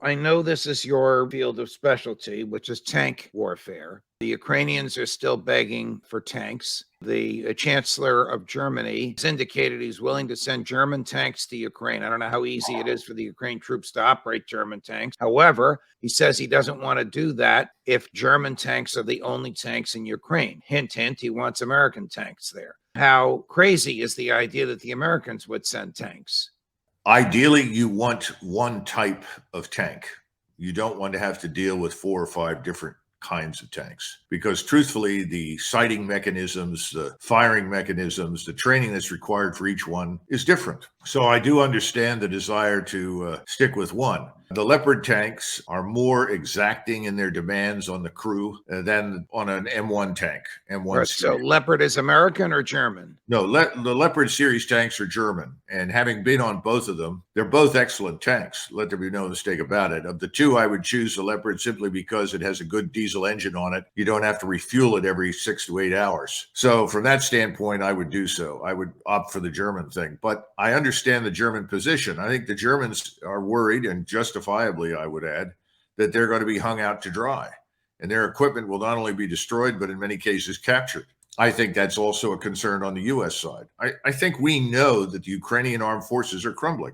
I know this is your field of specialty, which is tank warfare. The Ukrainians are still begging for tanks. The Chancellor of Germany has indicated he's willing to send German tanks to Ukraine. I don't know how easy it is for the Ukraine troops to operate German tanks. However, he says he doesn't want to do that if German tanks are the only tanks in Ukraine. Hint, hint, he wants American tanks there. How crazy is the idea that the Americans would send tanks? Ideally, you want one type of tank. You don't want to have to deal with 4 or 5 different kinds of tanks because truthfully the sighting mechanisms, the firing mechanisms, the training that's required for each one is different. So I do understand the desire to stick with one. The Leopard tanks are more exacting in their demands on the crew than on an M1 tank. M1 Right, so Leopard is American or German? No, the Leopard series tanks are German, and having been on both of them, they're both excellent tanks. Let there be no mistake about it. Of the two, I would choose the Leopard simply because it has a good diesel engine on it. You don't have to refuel it every 6 to 8 hours. So from that standpoint, I would do so. I would opt for the German thing. But I understand the German position. I think the Germans are worried, and justifiably, I would add, that they're going to be hung out to dry. And their equipment will not only be destroyed, but in many cases captured. I think that's also a concern on the U.S. side. I think we know that the Ukrainian armed forces are crumbling.